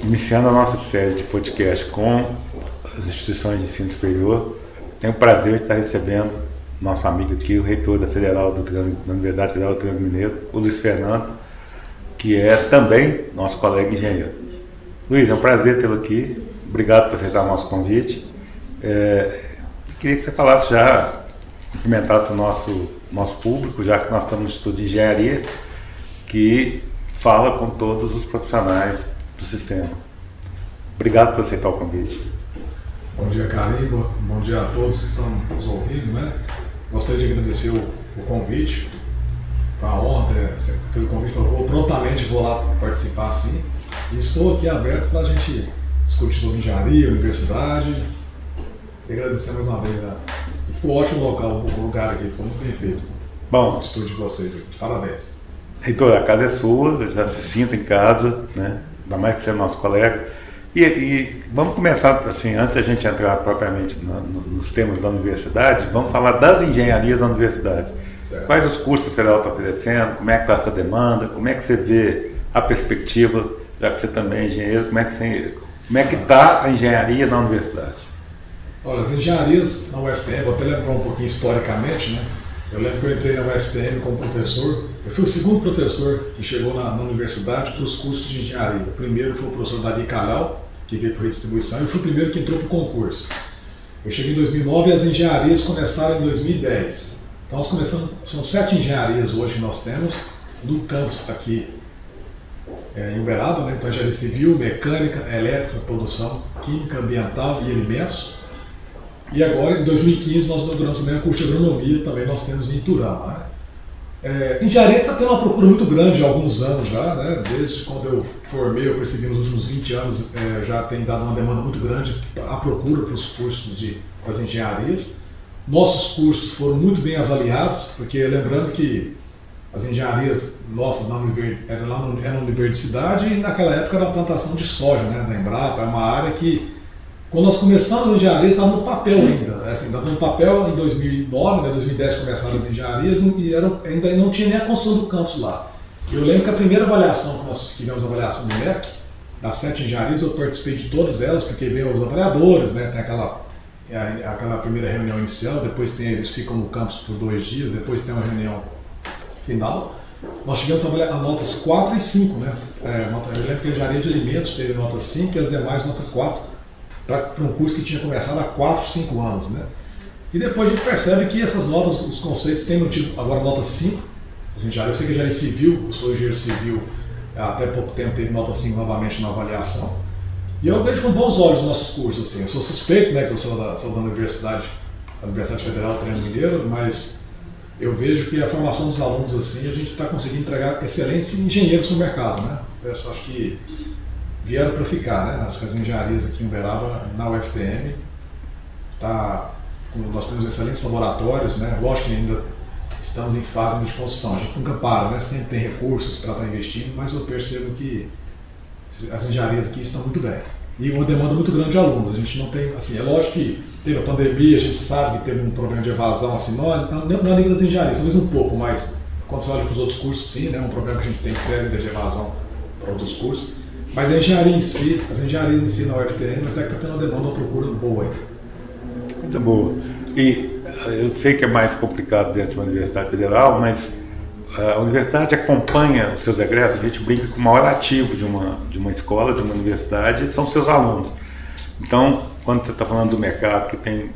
Iniciando a nossa série de podcast com as instituições de ensino superior, tenho o prazer de estar recebendo nosso amigo aqui, o reitor da da Universidade Federal do Triângulo Mineiro, o Luiz Fernando, que é também nosso colega engenheiro. Luiz, é um prazer tê-lo aqui. Obrigado por aceitar o nosso convite. Queria que você falasse já, cumprimentasse o nosso público, já que nós estamos no Instituto de Engenharia, que fala com todos os profissionais do sistema. Obrigado por aceitar o convite. Bom dia, Carim. Bom dia a todos que estão nos ouvindo, né? Gostaria de agradecer o convite. Foi uma honra, você fez o convite, eu prontamente vou lá participar, sim. E estou aqui aberto para a gente discutir sobre engenharia, universidade. E agradecer mais uma vez. Né? E ficou ótimo o lugar aqui, ficou muito bem feito. Bom, o estúdio de vocês aqui. Parabéns. Reitor, a casa é sua, já se sinta em casa, né? Ainda mais que você é nosso colega. E vamos começar, assim, antes da gente entrar propriamente nos temas da universidade, vamos falar das engenharias da universidade. Certo. Quais os cursos que o Federal está oferecendo, como é que está essa demanda, como é que você vê a perspectiva, já que você também é engenheiro, como é que está a engenharia na universidade? Olha, as engenharias na UFTM, vou até lembrar um pouquinho historicamente, né? Eu lembro que eu entrei na UFTM como professor, eu fui o segundo professor que chegou na universidade para os cursos de engenharia. O primeiro foi o professor Davi Calhau, que veio por redistribuição, e eu fui o primeiro que entrou para o concurso. Eu cheguei em 2009 e as engenharias começaram em 2010. Então nós começamos, são 7 engenharias hoje que nós temos no campus aqui em Uberaba, né? Então engenharia civil, mecânica, elétrica, produção, química, ambiental e alimentos. E agora, em 2015, nós inauguramos também o curso de agronomia, também nós temos em Iturama. Né? Engenharia está tendo uma procura muito grande há alguns anos já, né? Desde quando eu formei, eu percebi nos últimos 20 anos, já tem dado uma demanda muito grande à procura para os cursos das engenharias. Nossos cursos foram muito bem avaliados, porque lembrando que as engenharias nossas eram na universidade e naquela época era uma plantação de soja, né? Da Embrapa, é uma área que quando nós começamos as engenharias, estava no papel ainda. Assim, estava no papel em 2009, né, 2010 começaram as engenharias e ainda não tinha nem a construção do campus lá. Eu lembro que a primeira avaliação que nós tivemos, a avaliação do MEC, das 7 engenharias, eu participei de todas elas, porque veio os avaliadores, né, tem aquela primeira reunião inicial, depois eles ficam no campus por 2 dias, depois tem uma reunião final. Nós chegamos a avaliar notas 4 e 5. Né? Eu lembro que a engenharia de alimentos teve nota 5 e as demais nota 4. Para um curso que tinha começado há 4, 5 anos. Né? E depois a gente percebe que essas notas, os conceitos têm mantido agora nota 5. Eu sei que engenharia civil, eu sou engenheiro civil, até pouco tempo teve nota 5 novamente na avaliação. E eu vejo com bons olhos os nossos cursos. Assim. Eu sou suspeito, né, que eu sou da Universidade Federal do Triângulo Mineiro, mas eu vejo que a formação dos alunos, assim, a gente está conseguindo entregar excelentes engenheiros no mercado. Né? Eu acho que vieram para ficar, né? As engenharias aqui em Uberaba, na UFTM, nós temos excelentes laboratórios, né? Lógico que ainda estamos em fase de construção, a gente nunca para, né? Sempre tem recursos para estar investindo, mas eu percebo que as engenharias aqui estão muito bem. E uma demanda muito grande de alunos, a gente não tem, assim, é lógico que teve a pandemia, a gente sabe que teve um problema de evasão, assim, não a nível das engenharias, talvez um pouco, mas quando você olha para os outros cursos, sim, né? Um problema que a gente tem sério de evasão para outros cursos. Mas a engenharia em si, as engenharias em si na UFTM até que está tendo uma demanda, uma procura boa aí. Muito boa. E eu sei que é mais complicado dentro de uma universidade federal, mas a universidade acompanha os seus egressos. A gente brinca que o maior ativo de uma escola, de uma universidade, são seus alunos. Então, quando você está falando do mercado, que tem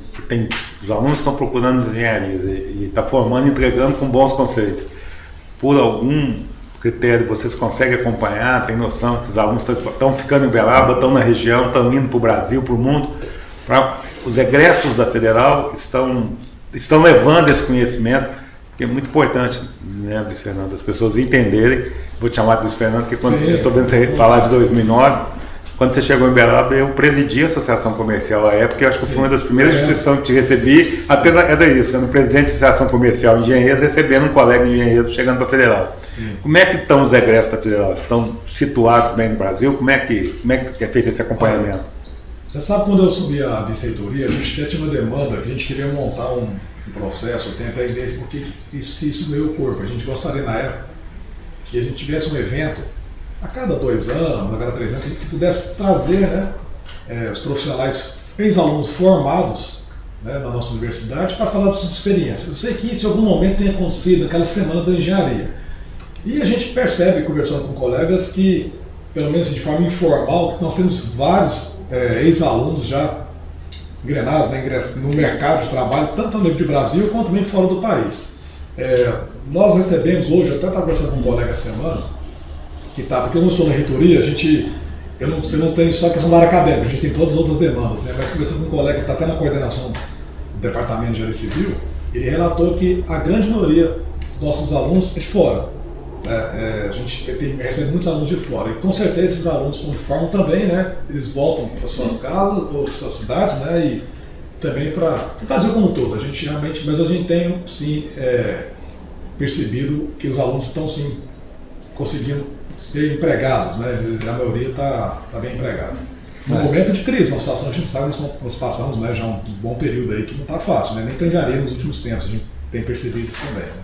os alunos estão procurando engenharias e está formando e entregando com bons conceitos. Por algum critério vocês conseguem acompanhar, tem noção que os alunos estão ficando em Uberaba, estão na região, estão indo para o Brasil, para o mundo. Os egressos da Federal estão levando esse conhecimento, que é muito importante, né, Luiz Fernando, as pessoas entenderem. Vou te chamar de Luiz Fernando, porque quando eu estou vendo você falar de 2009, quando você chegou em Uberaba, eu presidi a Associação Comercial à época, eu acho que fui uma das primeiras instituições que te recebi, até era isso, sendo presidente da Associação Comercial de Engenheiros, recebendo um colega de engenheiros chegando para a Federal. Sim. Como é que estão os egressos da Federal? Estão situados bem no Brasil? Como é que é feito esse acompanhamento? Você sabe, quando eu subi a viceitoria, a gente até tinha uma demanda, que a gente queria montar um processo, eu tenho até a ideia de porque isso ganhou corpo. A gente gostaria, na época, que a gente tivesse um evento a cada 2 anos, a cada 3 anos, que pudesse trazer, né, os profissionais, ex-alunos formados, né, da nossa universidade, para falar das suas experiências. Eu sei que isso em algum momento tem acontecido naquelas semanas da engenharia. E a gente percebe, conversando com colegas, que, pelo menos de forma informal, que nós temos vários ex-alunos já engrenados, né, no mercado de trabalho, tanto a nível de Brasil quanto também fora do país. Nós recebemos hoje, eu até estava conversando com um colega essa semana, porque eu não estou na reitoria, eu não tenho só a questão da área acadêmica, a gente tem todas as outras demandas, né? Mas conversando com um colega que está até na coordenação do Departamento de Engenharia Civil, ele relatou que a grande maioria dos nossos alunos é de fora. A gente recebe muitos alunos de fora, e com certeza esses alunos, quando formam também, né, eles voltam para suas casas ou para suas cidades, né, e também para o Brasil como um todo. Mas a gente tem sim percebido que os alunos estão sim conseguindo ser empregados, né, a maioria está bem empregada. No momento de crise, uma situação que a gente sabe que nós passamos, né, já um bom período aí que não está fácil, né, nem para engenharia nos últimos tempos, a gente tem percebido isso também, né.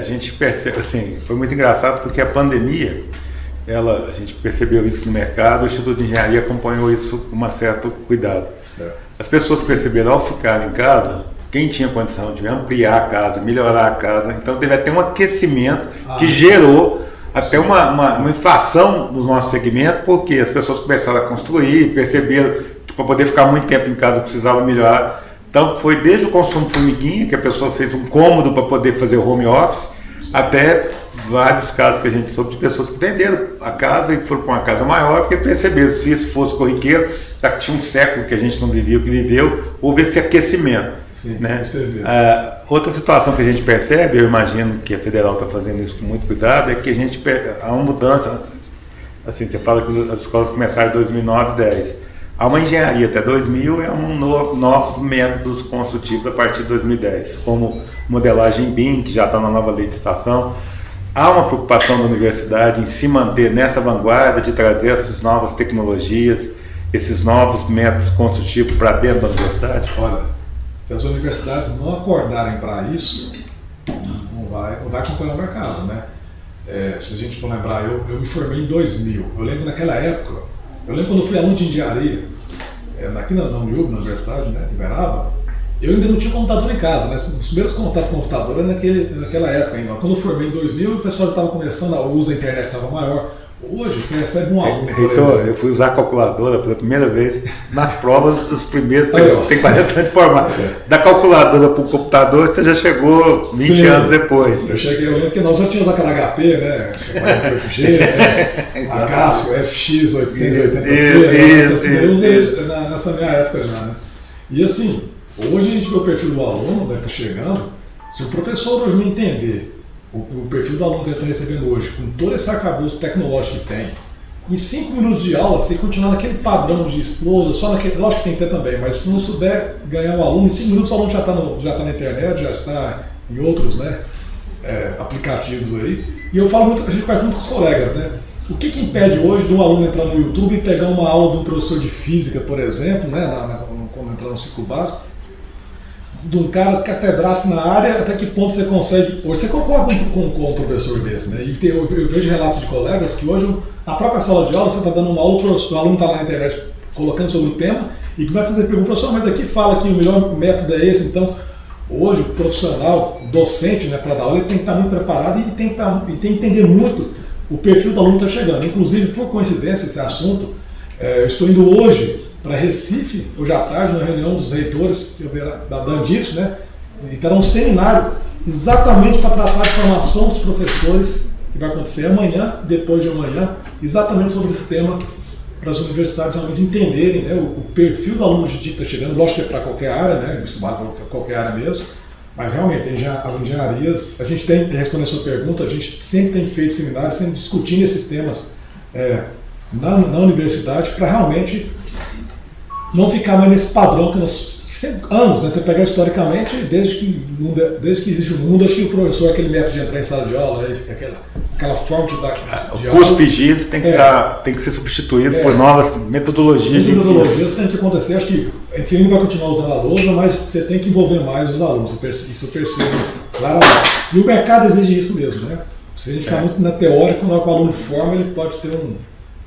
A gente percebe, assim, foi muito engraçado porque a pandemia, a gente percebeu isso no mercado, o Instituto de Engenharia acompanhou isso com um certo cuidado. Certo. As pessoas perceberam, ao ficar em casa, quem tinha condição de ampliar a casa, melhorar a casa, então teve até um aquecimento que gerou até uma inflação no nosso segmento, porque as pessoas começaram a construir, perceberam que para poder ficar muito tempo em casa precisava melhorar. Então foi desde o consumo de formiguinha, que a pessoa fez um cômodo para poder fazer o home office, até vários casos que a gente soube de pessoas que venderam a casa e foram para uma casa maior, porque perceberam, se isso fosse corriqueiro, já que tinha um século que a gente não vivia o que viveu, houve esse aquecimento. Sim, né? Outra situação que a gente percebe, eu imagino que a Federal está fazendo isso com muito cuidado, é que há uma mudança, assim, você fala que as escolas começaram em 2009 e 2010. Há uma engenharia até 2000, novos métodos construtivos a partir de 2010, como modelagem BIM, que já está na nova lei de estação. Há uma preocupação da universidade em se manter nessa vanguarda, de trazer essas novas tecnologias, esses novos métodos construtivos para dentro da universidade? Olha, se as universidades não acordarem para isso, não vai acompanhar o mercado, né? Se a gente for lembrar, eu me formei em 2000, eu lembro naquela época. Eu lembro quando eu fui aluno de engenharia, aqui na UniUB, na universidade, né, em Uberaba, eu ainda não tinha computador em casa, né? Os primeiros contatos com o computador eram naquela época ainda. Quando eu formei em 2000, o pessoal já estava começando, o uso da internet estava maior. Hoje, você recebe um aluno. Reitor, eu fui usar a calculadora pela primeira vez nas provas dos primeiros, tem 40 anos de formado. Da calculadora para o computador, você já chegou 20 anos depois. Eu lembro que nós já tínhamos aquela HP, né? 48G, né? A Cássio, FX880P, nessa minha época já, né? E assim, hoje a gente vê o perfil do aluno, né, que está chegando, se o professor hoje não entender o perfil do aluno que ele está recebendo hoje, com todo esse arcabouço tecnológico que tem, em 5 minutos de aula, se continuar naquele padrão de explosa, só naquele, lógico que tem que ter também, mas se não souber ganhar o aluno, em 5 minutos o aluno já está na internet, já está em outros, né, aplicativos aí. E eu falo muito, a gente conversa muito com os colegas, né? O que impede hoje de um aluno entrar no YouTube e pegar uma aula de um professor de física, por exemplo, né, quando entrar no ciclo básico, de um cara catedrático na área, até que ponto você consegue... Hoje você concorda com um professor desse, né? E eu vejo relatos de colegas que hoje, na própria sala de aula, você está dando uma aula, o aluno está lá na internet colocando sobre o tema, e vai fazer pergunta, professor, mas aqui fala que o melhor método é esse. Então, hoje, o profissional, o docente, né, para dar aula, ele tem que estar muito preparado e tem que entender muito o perfil do aluno que está chegando. Inclusive, por coincidência, esse assunto, eu estou indo hoje para Recife, hoje à tarde, na reunião dos reitores da Dandifes, né? E terá um seminário exatamente para tratar de formação dos professores, que vai acontecer amanhã e depois de amanhã, exatamente sobre esse tema, para as universidades realmente entenderem, né, o perfil do aluno que está chegando. Lógico que é para qualquer área, né? Isso vale para qualquer área mesmo, mas realmente as engenharias, a gente tem, respondendo a sua pergunta, a gente sempre tem feito seminários, sempre discutindo esses temas na universidade, para realmente não ficar mais nesse padrão que nós sempre, anos, né? Você pegar historicamente, desde que existe o mundo, acho que o professor, aquele método de entrar em sala de aula, né? aquela forma de dar o curso PIGIS tem que ser substituído por novas metodologias. Metodologias tem que acontecer, acho que a gente ainda vai continuar usando a lousa, mas você tem que envolver mais os alunos, isso eu percebo claramente. E o mercado exige isso mesmo, né? Se a gente ficar muito na teoria, quando o aluno forma, ele pode ter um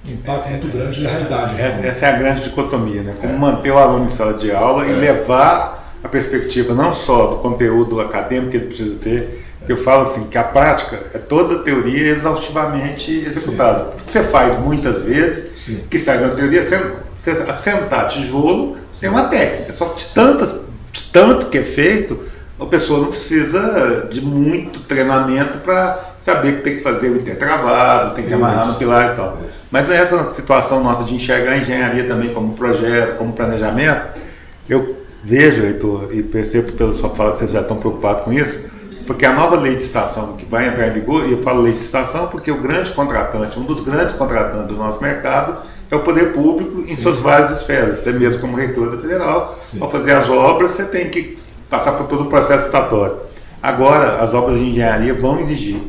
impacto muito grande na realidade. Essa é a grande dicotomia, né? Como manter o aluno em sala de aula e levar a perspectiva não só do conteúdo acadêmico que ele precisa ter, que eu falo assim, que a prática é toda teoria exaustivamente executada. O que você faz muitas vezes, que sai da teoria, você assentar tijolo, tem uma técnica. Só que de tanto que é feito, a pessoa não precisa de muito treinamento para saber que tem que fazer o intertravado, tem que amarrar no pilar e tal. Mas nessa situação nossa de enxergar a engenharia também como projeto, como planejamento, eu vejo, Heitor, e percebo pela sua fala que vocês já estão preocupados com isso, porque a nova lei de estação que vai entrar em vigor, e eu falo lei de estação porque o grande contratante, um dos grandes contratantes do nosso mercado é o poder público em suas várias esferas. Você mesmo como reitor da Federal, ao fazer as obras, você tem que passar por todo o processo estatório. Agora, as obras de engenharia vão exigir,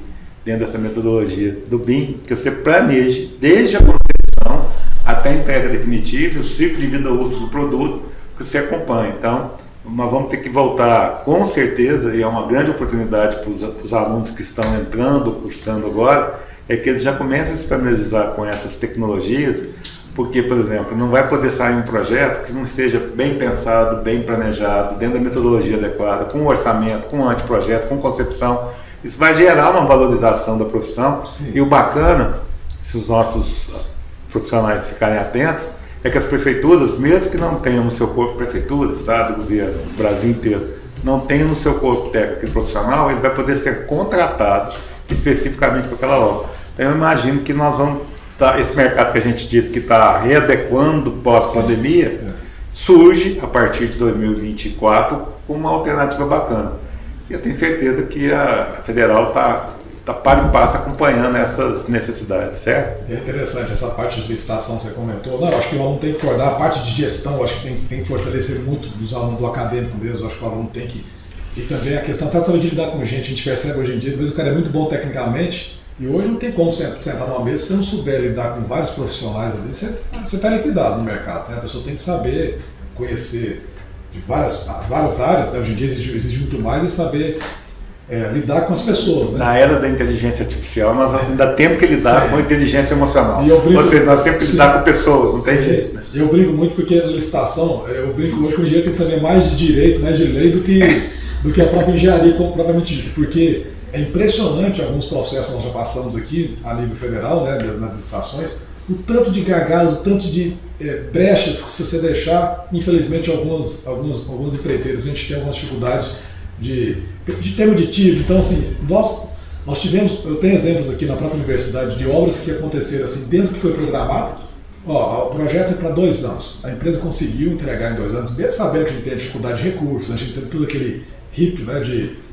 dentro dessa metodologia do BIM, que você planeje desde a concepção até a entrega definitiva, o ciclo de vida útil do produto, que você acompanha. Então, nós vamos ter que voltar, com certeza, e é uma grande oportunidade para os alunos que estão entrando, cursando agora, é que eles já comecem a se familiarizar com essas tecnologias, porque, por exemplo, não vai poder sair um projeto que não esteja bem pensado, bem planejado, dentro da metodologia adequada, com orçamento, com anteprojeto, com concepção. Isso vai gerar uma valorização da profissão. E o bacana, se os nossos profissionais ficarem atentos, é que as prefeituras, mesmo que não tenham no seu corpo prefeitura, estado, governo, Brasil inteiro, não tenham no seu corpo técnico e profissional, ele vai poder ser contratado especificamente para aquela obra. Então eu imagino que nós vamos esse mercado que a gente diz que está readequando pós-pandemia, surge a partir de 2024 com uma alternativa bacana. E eu tenho certeza que a Federal está para e passo acompanhando essas necessidades, certo? É interessante essa parte de licitação que você comentou. Não, eu acho que o aluno tem que acordar. A parte de gestão, eu acho que tem que fortalecer muito dos alunos do acadêmico mesmo. Eu acho que o aluno tem que... E também a questão até saber de lidar com gente. A gente percebe hoje em dia, às vezes o cara é muito bom tecnicamente, e hoje não tem como sentar numa mesa se você não souber lidar com vários profissionais ali, você está liquidado no mercado. Né? A pessoa tem que saber conhecer de várias áreas, né? Hoje em dia exige muito mais, e saber lidar com as pessoas. Né? Na era da inteligência artificial, nós ainda temos que lidar com a inteligência emocional. Ou seja, nós temos que lidar com pessoas, não tem jeito. Né? Eu brinco muito porque na licitação, eu brinco hoje que o engenheiro tem que saber mais de direito, mais de lei do que a própria engenharia propriamente dita, porque é impressionante alguns processos que nós já passamos aqui a nível federal, né, nas licitações, o tanto de gargalos, o tanto de brechas que, se você deixar, infelizmente, algumas empreiteiras, a gente tem algumas dificuldades de termo aditivo. Então, assim, nós tivemos, eu tenho exemplos aqui na própria universidade de obras que aconteceram assim, dentro do que foi programado. O projeto é para 2 anos, a empresa conseguiu entregar em 2 anos, mesmo sabendo que a gente tem dificuldade de recursos, a gente tem todo aquele rito, né, de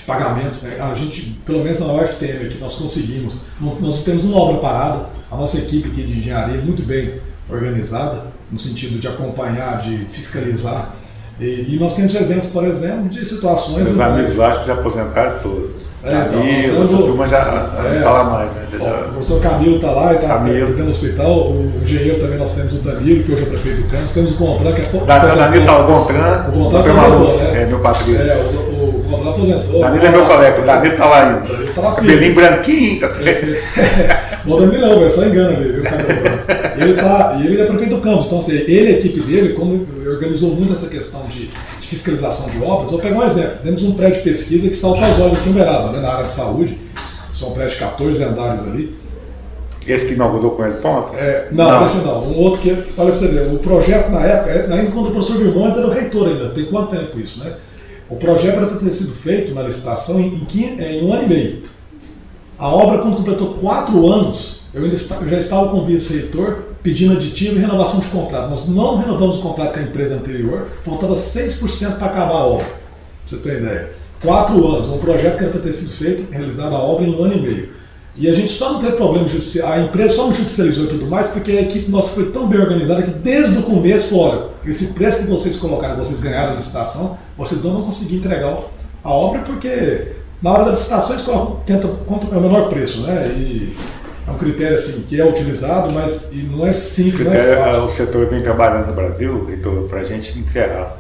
pagamentos, né? A gente, pelo menos na UFTM aqui, nós conseguimos, nós não temos uma obra parada, a nossa equipe aqui de engenharia é muito bem organizada, no sentido de acompanhar, de fiscalizar, e nós temos exemplos, por exemplo, de situações... Os amigos lá que já aposentaram todos. Então, a turma já não fala mais, né? O professor Camilo está lá e está dentro do hospital, o engenheiro também, nós temos o Danilo, que hoje é prefeito do Campos, temos o Contran, que é pouco. Danilo está o Contran aposentou, né? É meu Patrício. O Contran aposentou. Danilo é meu colega, o Danilo está lá ainda. Ele está lá firme. Cabelinho branquinho, tá assim. O Danilo não, é só engano ali, viu? Ele é prefeito do Campos, então assim, ele e a equipe dele, como organizou muito essa questão de fiscalização de obras. Vou pegar um exemplo. Temos um prédio de pesquisa que salta aos olhos aqui em Uberaba, né, na área de saúde. São um prédio de 14 andares ali. Esse que inaugurou com ele ponto? Não, esse não. Um outro que, olha pra você ver, o projeto na época, ainda quando o professor Vilmontes era o reitor ainda, tem quanto tempo isso, né? O projeto era para ter sido feito na licitação em 1 ano e meio. A obra, quando completou 4 anos, eu já estava com o vice-reitor pedindo aditivo e renovação de contrato. Nós não renovamos o contrato com a empresa anterior, faltava 6% para acabar a obra. Pra você ter uma ideia. 4 anos, um projeto que era para ter sido feito, realizado a obra em 1 ano e meio. E a gente só não teve problema judicial, a empresa só não judicializou e tudo mais, porque a equipe nossa foi tão bem organizada que desde o começo falou, olha, esse preço que vocês colocaram, vocês ganharam a licitação, vocês não vão conseguir entregar a obra, porque na hora da licitação eles tentam o menor preço, né? E é um critério assim, que é utilizado, mas não é simples, não é fácil. O setor vem trabalhando no Brasil, Heitor, para a gente encerrar.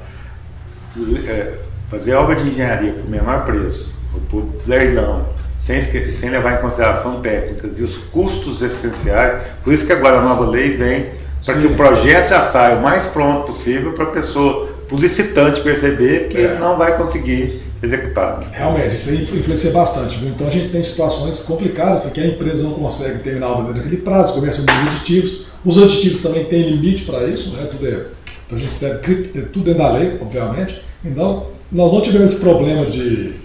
Fazer obra de engenharia por menor preço, ou por leilão, sem levar em consideração técnicas e os custos essenciais. Por isso que agora a nova lei vem para que o projeto já saia o mais pronto possível para a pessoa, para o licitante perceber que não vai conseguir executar. Realmente, isso aí influencia bastante, viu? Então a gente tem situações complicadas, porque a empresa não consegue terminar a obra dentro daquele prazo, começam os aditivos. Os aditivos também têm limite para isso, né? Então a gente segue tudo dentro da lei, obviamente. Então, nós não tivemos esse problema de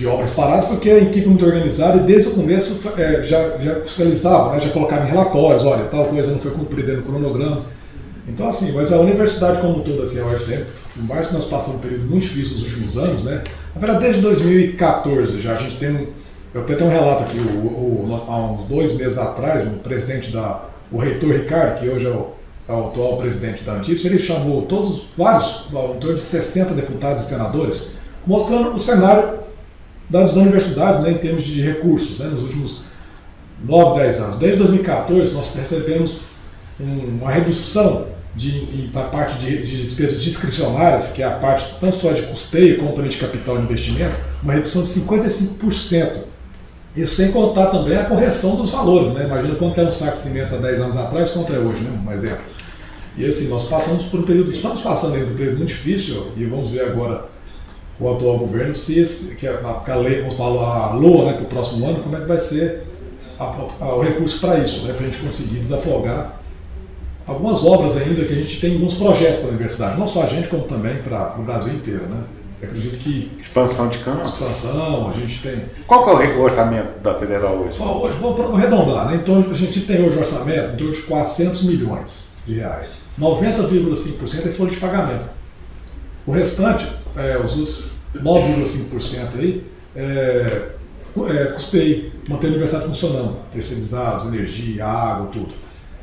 obras paradas, porque a equipe muito organizada e desde o começo já fiscalizava, né? Já colocava em relatórios, olha, tal coisa não foi cumprida no cronograma. Então, assim, mas a universidade como um todo, assim, a UFTM, por mais que nós passamos um período muito difícil nos últimos anos, né? Na verdade, desde 2014 já a gente tem eu até tenho um relato aqui, há uns 2 meses atrás, o reitor Ricardo, que hoje é o atual presidente da Antips, ele chamou vários, em torno de 60 deputados e senadores, mostrando o cenário das universidades, né, em termos de recursos, né, nos últimos 9, 10 anos. Desde 2014, nós recebemos uma redução para a parte de despesas discricionárias, que é a parte tanto só de custeio como também de capital de investimento, uma redução de 55%. Isso sem contar também a correção dos valores, né? Imagina quanto era um saco de cimento há 10 anos atrás, quanto é hoje, né? Um exemplo. E assim, nós passamos por um período, estamos passando aí por um período muito difícil, e vamos ver agora o atual governo, que a lei, vamos falar, a LOA, né, para o próximo ano, como é que vai ser o recurso para isso, né? Para a gente conseguir desafogar algumas obras ainda, que a gente tem alguns projetos para a universidade, não só a gente, como também para o Brasil inteiro, né? Eu acredito que... Expansão de campos. Expansão, a gente tem... Qual que é o orçamento da Federal hoje? Hoje, vou arredondar, né? Então, a gente tem hoje um orçamento em torno de 400 milhões de reais. 90,5% é folha de pagamento. O restante, os outros 9,5% aí, custeio, manter a universidade funcionando, terceirizados, energia, água, tudo.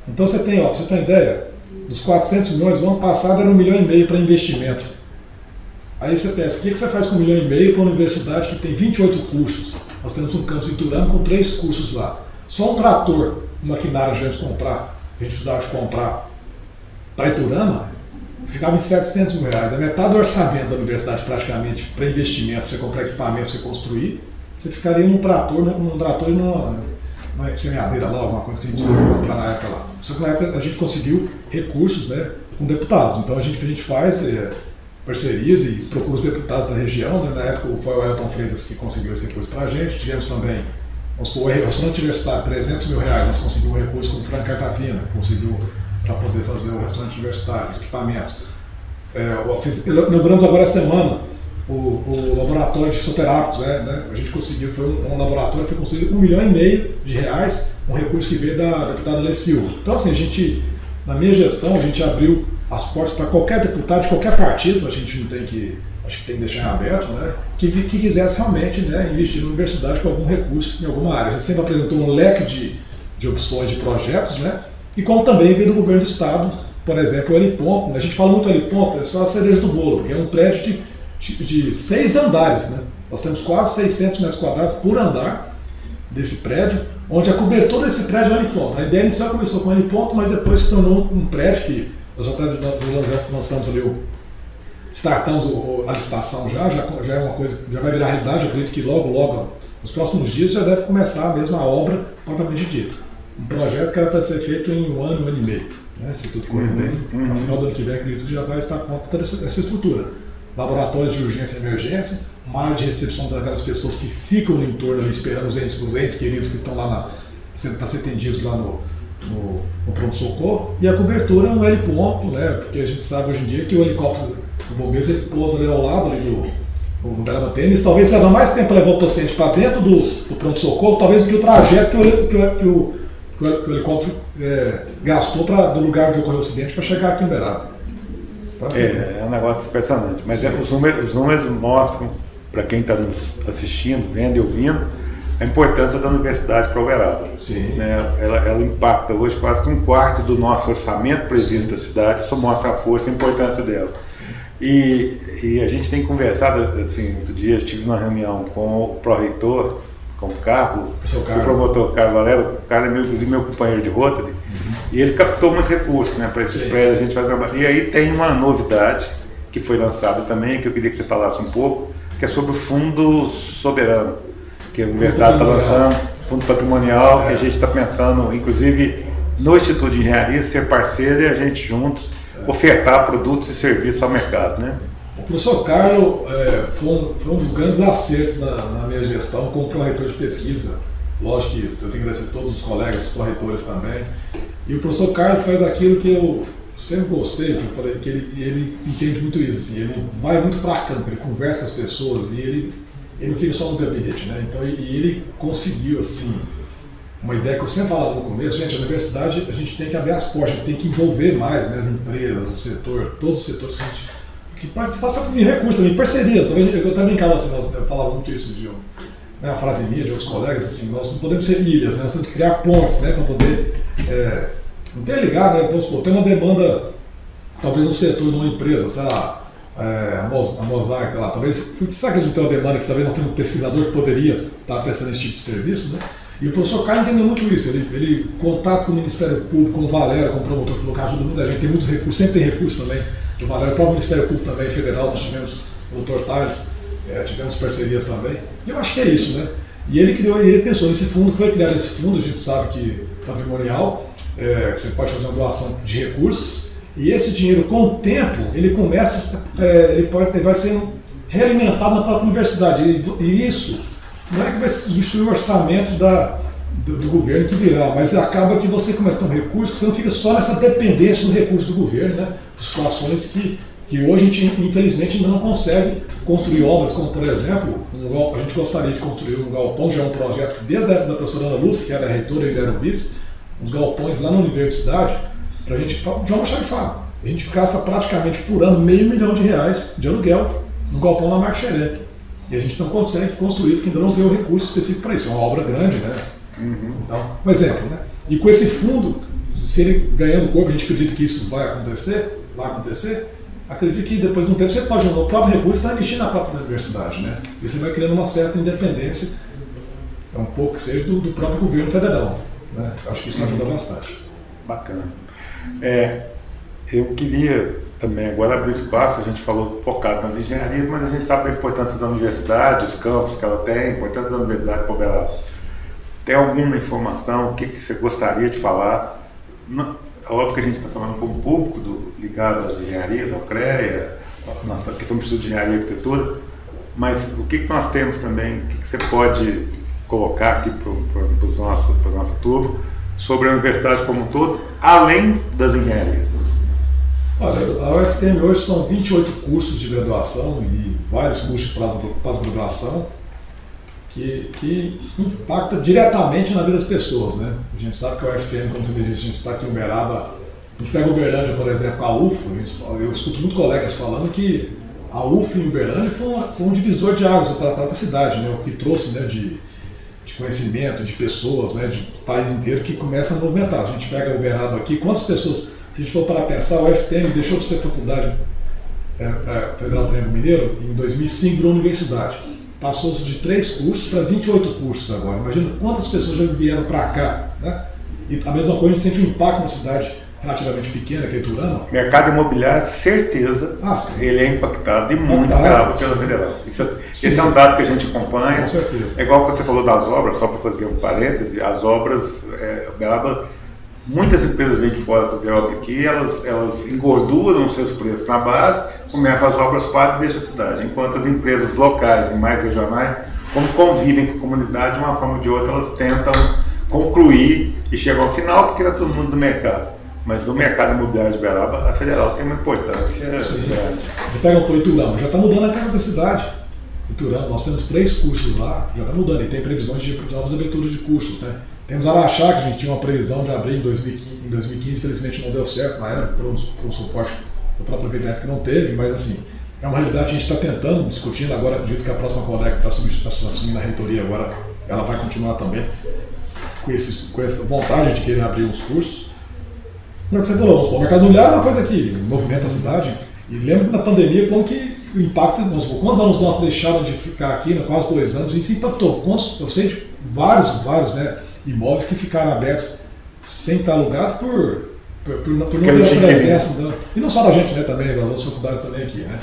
Então você tem, pra você ter uma ideia, dos 400 milhões, no ano passado era 1,5 milhão para investimento. Aí você pensa, o que você faz com 1,5 milhão para uma universidade que tem 28 cursos? Nós temos um campus em Iturama com 3 cursos lá. Só um trator, um maquinário a gente precisava de comprar para Iturama, ficava em 700 mil reais. A metade do orçamento da universidade praticamente para investimento, para você comprar equipamento, para você construir, você ficaria num trator e numa semeadeira lá, alguma coisa que a gente precisava comprar na época lá. Só que na época a gente conseguiu recursos, né, com deputados. Então o que a gente faz parcerias e procura os deputados da região, né? Na época foi o Elton Freitas que conseguiu esse recurso para a gente. Tivemos também, o restaurante universitário, 300 mil reais, nós conseguimos um recurso com o Franco Cartavina, conseguiu para poder fazer o restaurante universitário, os equipamentos. Inauguramos agora essa semana o laboratório de fisioterápicos, né? A gente conseguiu, foi um laboratório que foi construído com 1,5 milhão de reais, um recurso que veio da deputada Lê Silva. Então, assim, na minha gestão, a gente abriu as portas para qualquer deputado de qualquer partido, a gente não tem que, acho que tem que deixar aberto, né, que quisesse realmente, né, investir na universidade com algum recurso em alguma área. A gente sempre apresentou um leque de opções de projetos, né, e como também veio do governo do estado, por exemplo, o Heliponto. A gente fala muito do Heliponto, é só a cereja do bolo, porque é um prédio de 6 andares, né. Nós temos quase 600 metros quadrados por andar desse prédio, onde a cobertura desse prédio é o Heliponto. A ideia inicial começou com o Heliponto, mas depois se tornou um prédio que nós estamos ali, startamos a licitação já é uma coisa, já vai virar realidade. Eu acredito que logo, nos próximos dias, já deve começar mesmo a obra propriamente dita. Um projeto que era para ser feito em 1 ano, 1 ano e meio, né? Se tudo correr bem, no final do ano que vem, acredito que já vai estar pronta toda essa estrutura. Laboratórios de urgência e emergência, uma área de recepção daquelas pessoas que ficam no entorno ali esperando os entes queridos que estão lá para ser atendidos lá no pronto-socorro, e a cobertura é um heliponto, né, porque a gente sabe hoje em dia que o helicóptero do bombeiros ele pousa ali ao lado ali do Bela-Tênis, talvez leva mais tempo para levar o paciente para dentro do pronto-socorro, talvez do que o trajeto que o helicóptero gastou do lugar onde ocorreu o acidente para chegar aqui em Uberaba. Então, assim, é um negócio impressionante, mas os números mostram, para quem está nos assistindo, vendo e ouvindo, a importância da universidade para Uberaba. Sim. Né? Ela impacta hoje quase que 1/4 do nosso orçamento previsto da cidade, isso mostra a força e a importância dela. Sim. E a gente tem conversado, assim, outro dia eu estive numa reunião com o pró-reitor, com o promotor Carlos Valero, o cara é inclusive meu companheiro de Rotary, e ele captou muito recurso, né, para esses prédios, a gente faz trabalho. E aí tem uma novidade que foi lançada também, que eu queria que você falasse um pouco, que é sobre o Fundo Soberano. que a universidade está lançando, fundo patrimonial, que a gente está pensando, inclusive, no Instituto de Engenharia, ser parceiro e a gente juntos ofertar produtos e serviços ao mercado, né? O professor Carlos foi um dos grandes acertos na minha gestão como pró-reitor de pesquisa. Lógico que eu tenho que agradecer a todos os colegas, os pró-reitores também. E o professor Carlos faz aquilo que eu sempre gostei, que eu falei, que ele entende muito isso. Assim, ele vai muito para campo, ele conversa com as pessoas e ele não fica só no gabinete, né? Então, ele conseguiu, assim, uma ideia que eu sempre falava no começo: gente, a universidade, a gente tem que abrir as portas, a gente tem que envolver mais, né, as empresas, o setor, todos os setores que a gente... que passa por recursos também, parcerias. Eu também brincava assim, eu falava muito isso de uma frase minha, de outros colegas, assim, nós não podemos ser ilhas, né? Nós temos que criar pontes, né, para poder interligar, né? Vamos supor, tem uma demanda, talvez no setor, numa empresa, sei lá, a Mosaic lá, talvez, sabe que a gente tem uma demanda que talvez nós temos um pesquisador que poderia estar prestando esse tipo de serviço, né? E o professor Carlos entendeu muito isso, ele contato com o Ministério Público, com o Valério, com o promotor, falou que ajuda muita gente, tem muitos recursos, sempre tem recursos também do Valério, o próprio Ministério Público também, federal, nós tivemos o Dr. Tales, tivemos parcerias também, e eu acho que é isso, né? E ele pensou nesse fundo, foi criado esse fundo, a gente sabe que patrimonial, você pode fazer uma doação de recursos, e esse dinheiro, com o tempo, ele começa, ele vai sendo realimentado na própria universidade, e isso não é que vai substituir o orçamento do governo que virá, mas acaba que você começa a ter um recurso, que você não fica só nessa dependência do recurso do governo, né? Situações que hoje a gente, infelizmente, ainda não consegue construir obras, como, por exemplo, a gente gostaria de construir um galpão, já é um projeto que desde a época da professora Ana Lúcia, que era a reitora e ainda era o vice, uns galpões lá na universidade, para a gente, de uma xarifada. A gente gasta praticamente por ano R$500 mil de aluguel no galpão na Marco Xeré. E a gente não consegue construir, porque ainda não vê o recurso específico para isso. É uma obra grande, né? Então, um exemplo, né? E com esse fundo, se ele ganhando corpo, a gente acredita que isso vai acontecer, acredito que depois de um tempo você pode usar o próprio recurso para investir na própria universidade, né? E você vai criando uma certa independência, um pouco que seja do próprio governo federal, né? Acho que isso ajuda bastante. Bacana. Eu queria também agora abrir espaço, a gente falou focado nas engenharias, mas a gente sabe da importância da universidade, os campos que ela tem, a importância da universidade para Uberaba. Tem alguma informação, o que você gostaria de falar? É óbvio que a gente está falando com o público ligado às engenharias, ao CREA, nossa questão do estudo de engenharia e arquitetura, mas o que nós temos também, o que você pode colocar aqui para a nossa turma sobre a universidade como um todo, além das engenharias? Olha, a UFTM hoje são 28 cursos de graduação e vários cursos de pós-graduação que impacta diretamente na vida das pessoas, né? A gente sabe que a UFTM, como você me disse, a gente está aqui em Uberaba, a gente pega Uberlândia, por exemplo, a UFO, eu escuto muitos colegas falando que a UFO em Uberlândia foi um divisor de águas para a própria cidade, né? O que trouxe, né, de conhecimento, de pessoas, né, de país inteiro que começa a movimentar. A gente pega Uberaba aqui, quantas pessoas, se a gente for para pensar, a UFTM deixou de ser faculdade Federal Triângulo Mineiro em 2005, virou universidade. Passou-se de 3 cursos para 28 cursos agora. Imagina quantas pessoas já vieram para cá, né? E a mesma coisa, a gente sente um impacto na cidade relativamente pequena, que é Iturama. Mercado imobiliário, certeza, ele é impactado e muito grave pela Federal. Esse é um dado que a gente acompanha. Com certeza. É igual quando você falou das obras, só para fazer um parêntese, as obras, muitas empresas vêm de fora fazer obra aqui, elas engorduram os seus preços na base, começam as obras pagas e deixam a cidade. Enquanto as empresas locais e mais regionais, como convivem com a comunidade, de uma forma ou de outra, elas tentam concluir e chegam ao final, porque era todo mundo do mercado. Mas no mercado imobiliário de Uberaba, a Federal tem uma importância grande. Você pega o Iturama, já está mudando a cara da cidade. Iturama, nós temos 3 cursos lá, já está mudando, e tem previsões de novas aberturas de cursos, né? Temos Araxá, que a gente tinha uma previsão de abrir em 2015, infelizmente não deu certo na época, por um suporte da própria VDEP que não teve, mas assim, é uma realidade que a gente está tentando, discutindo agora, acredito que a próxima colega que está assumindo a reitoria agora, ela vai continuar também com essa vontade de querer abrir uns cursos. Não é o que você falou, o mercado imobiliário é uma coisa que movimenta a cidade, e lembro que na pandemia, como que o impacto, quantos alunos nossos deixaram de ficar aqui, né, quase 2 anos, e isso impactou. Eu sei de vários, né, imóveis que ficaram abertos sem estar alugados por não ter a presença, e não só da gente, né, também, das outras faculdades também aqui, né.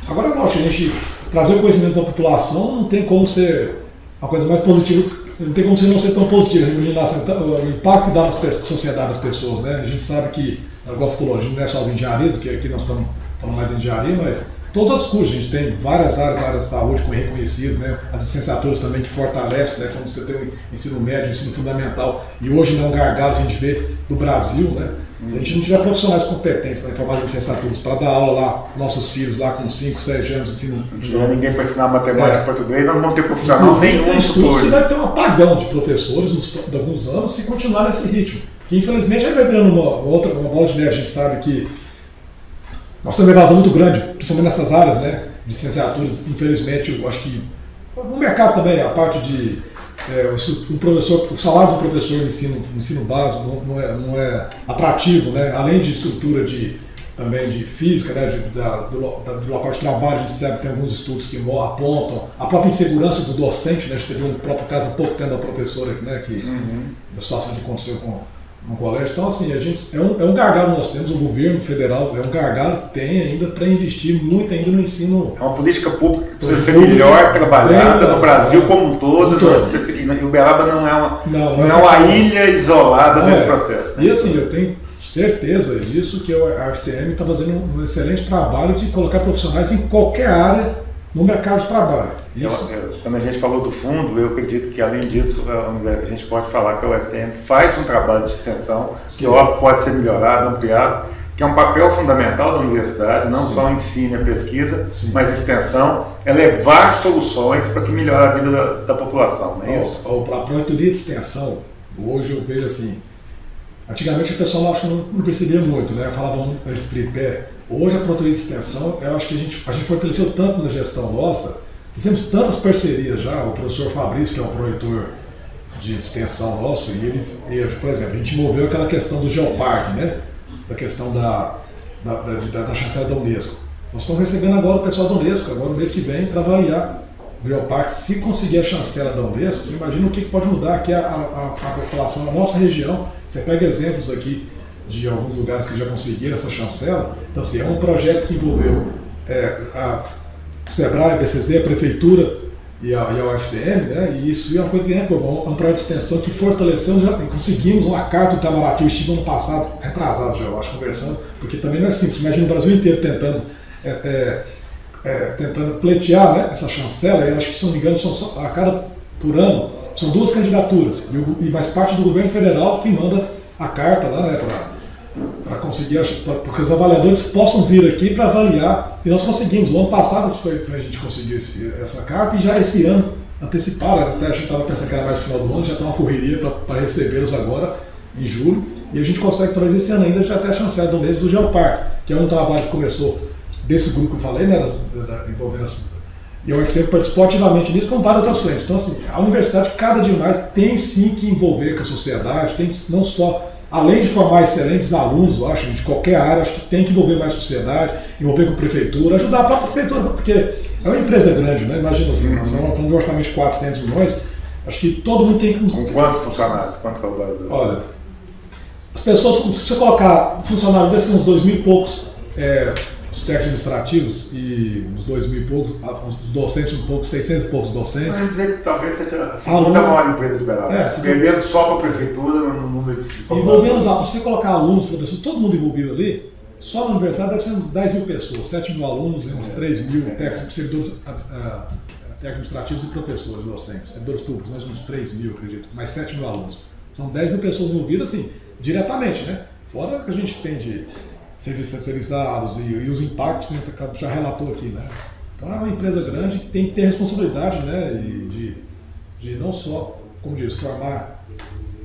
Agora, eu acho que a gente trazer o conhecimento para a população não tem como ser uma coisa mais positiva, não tem como você não ser tão positivo. Imaginar assim, o impacto que dá na sociedade das pessoas, né? A gente sabe que, o negócio falou, a gente não é só as engenharias, porque aqui nós estamos falando mais de engenharia, mas todos os cursos, a gente tem várias áreas de saúde reconhecidas, né? As licenciaturas também que fortalecem, né? Quando você tem o ensino médio, o ensino fundamental, e hoje não é um gargalo que a gente vê do Brasil, né? Se a gente não tiver profissionais competentes na informação de licenciaturas para dar aula lá para nossos filhos lá com 5, 6 anos, ensino. Não tiver ninguém para ensinar matemática e português, não vão ter profissional nenhum. Tem estudos que vai ter um apagão de professores nos alguns anos se continuar nesse ritmo. Que infelizmente aí vai virando uma bola de neve. A gente sabe que nós temos uma evasão muito grande, principalmente nessas áreas, né, de licenciaturas. Infelizmente, eu acho que no mercado também, a parte de o salário do professor no ensino básico não é atrativo, né? Além de estrutura também de física, né? Do local de trabalho, a gente sabe que tem alguns estudos que apontam a própria insegurança do docente, né? A gente teve um próprio caso há pouco tempo da professora aqui, né? Da situação que aconteceu no colégio. Então, assim, a gente, é um gargalo que nós temos, o governo federal é um gargalo que tem ainda para investir muito ainda no ensino. É uma política pública que precisa ser melhor trabalhada no Brasil como um todo. E Uberaba não é uma ilha isolada nesse processo. Né? E assim, eu tenho certeza disso, que a UFTM está fazendo um excelente trabalho de colocar profissionais em qualquer área no mercado de trabalho. Quando a gente falou do fundo, eu acredito que, além disso, a gente pode falar que a UFTM faz um trabalho de extensão, que óbvio pode ser melhorado, ampliado, que é um papel fundamental da universidade, não só ensino e a pesquisa, mas extensão, é levar soluções para que melhore a vida da população, não é isso? A proreitoria de extensão, hoje eu vejo assim, antigamente o pessoal acho que não percebia muito, né? Falava muito desse tripé. Hoje a proreitoria de extensão, eu acho que a gente fortaleceu tanto na gestão nossa, fizemos tantas parcerias já, o professor Fabrício, que é o proreitor de extensão nosso, e ele, por exemplo, a gente moveu aquela questão do Geoparque, né? Da questão da chancela da Unesco. Nós estamos recebendo agora o pessoal da Unesco, agora no mês que vem, para avaliar o Geoparque. Se conseguir a chancela da Unesco, você imagina o que pode mudar aqui a população da nossa região. Você pega exemplos aqui de alguns lugares que já conseguiram essa chancela. Então, assim, é um projeto que envolveu a Sebrae, a BCZ, a Prefeitura e a UFTM, né? E isso é uma coisa que é um projeto de extensão que fortaleceu, já conseguimos uma carta do Itamaraty, eu estive ano passado, retrasado já, eu acho, conversando, porque também não é simples, imagina o Brasil inteiro tentando pleitear, né, essa chancela, e acho que, se não me engano, por ano, são 2 candidaturas, e mais parte do governo federal que manda a carta lá, né, para conseguir, porque os avaliadores possam vir aqui para avaliar, e nós conseguimos. O ano passado a gente conseguiu essa carta, e já esse ano anteciparam, até a gente estava pensando que era mais no final do ano, já está uma correria para recebê-los agora, em julho, e a gente consegue, talvez esse ano ainda, já até a chancela do mês do Geoparque, que é um trabalho que começou desse grupo que eu falei, né, envolvendo e a UFTM participou ativamente nisso, com várias outras frentes. Então, assim, a universidade, cada dia mais, tem sim que envolver com a sociedade, tem não só, além de formar excelentes alunos, eu acho, de qualquer área, acho que tem que envolver mais a sociedade, envolver com a prefeitura, ajudar a própria prefeitura, porque é uma empresa grande, né? Imagina assim, nós estamos falando de um orçamento de 400 milhões, acho que todo mundo tem que... Com quantos funcionários? Quanto colaboradores? Olha, as pessoas, se você colocar funcionários desses uns 2.000 e poucos, os técnicos administrativos e uns 2.000 e poucos, os docentes um pouco, 600 e poucos docentes. Mas dizer que talvez seja a segunda maior empresa de Uberaba. Perdendo só para a prefeitura no número de... Envolvendo, se você colocar alunos, professores, todo mundo envolvido ali, só na universidade deve ser uns 10 mil pessoas, 7 mil alunos e uns 3 mil técnicos, servidores administrativos e professores docentes, servidores públicos, mais uns 3 mil, acredito, mais 7 mil alunos. São 10 mil pessoas envolvidas, assim, diretamente, né? Fora que a gente tem de serviços terceirizados e os impactos que a gente já relatou aqui, né? Então é uma empresa grande que tem que ter responsabilidade, né? E de não só, como diz, formar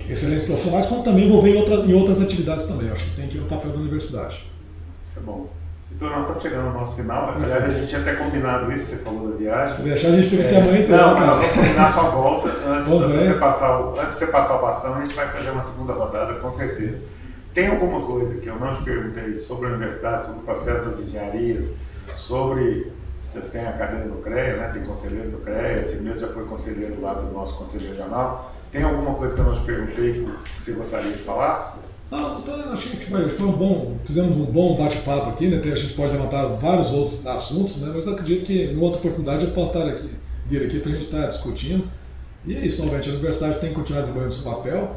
excelentes profissionais, como também envolver em outras atividades também. Eu acho que tem que ir o papel da universidade. Isso é bom. Então nós estamos chegando ao nosso final. Aliás, a gente tinha até combinado isso, você falou da viagem. Se deixar, a gente fica aqui amanhã inteira. Não, mas nós vamos combinar a sua volta. Antes de você passar o bastão, a gente vai fazer uma segunda rodada, com certeza. Tem alguma coisa que eu não te perguntei sobre a universidade, sobre o processo das engenharias, sobre... Vocês têm a cadeira do CREA, né? Tem conselheiro do CREA, esse mesmo já foi conselheiro lá do nosso conselho regional. Tem alguma coisa que eu não te perguntei que você gostaria de falar? Não, então, achei que fizemos um bom bate-papo aqui, né? A gente pode levantar vários outros assuntos, né? Mas eu acredito que em outra oportunidade eu posso vir aqui para a gente estar discutindo. E é isso, novamente, a universidade tem que continuar desenvolvendo seu papel.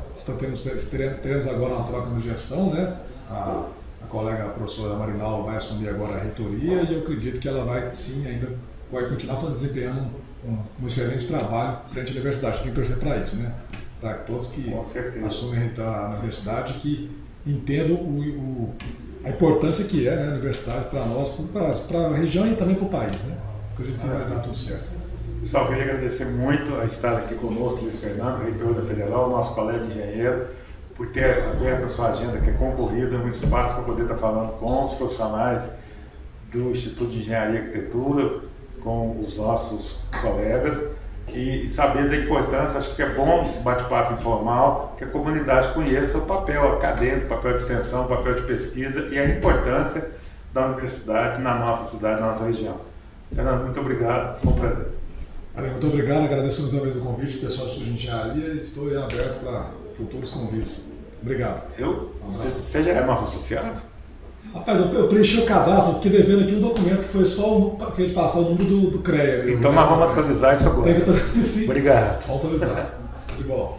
Teremos agora uma troca de gestão, né? A colega a professora Marinal vai assumir agora a reitoria e eu acredito que ela vai sim ainda vai continuar desempenhando um excelente trabalho frente à universidade. Tem que torcer para isso, né? Para todos que assumem a universidade, que entendam a importância que é, né, a universidade para nós, para a região e também para o país, né? Acredito que vai dar tudo certo. Pessoal, queria agradecer muito a estar aqui conosco, Luiz Fernando, reitor da Federal, nosso colega engenheiro, por ter aberto a sua agenda, que é concorrida, um espaço para poder estar falando com os profissionais do Instituto de Engenharia e Arquitetura, com os nossos colegas, e saber da importância. Acho que é bom esse bate-papo informal, que a comunidade conheça o papel acadêmico, o papel de extensão, o papel de pesquisa e a importância da universidade na nossa cidade, na nossa região. Fernando, muito obrigado, foi um prazer. Muito obrigado, agradeço mais uma vez o convite, pessoal do Instituto de Engenharia, e estou aberto para futuros convites. Obrigado. Você já é nosso associado? Rapaz, eu preenchi o cadastro, fiquei devendo aqui um documento que foi só para a gente passar o número do CREA. Então nós vamos atualizar isso agora. Tem que atualizar, sim. Obrigado. Vamos atualizar. Que bom.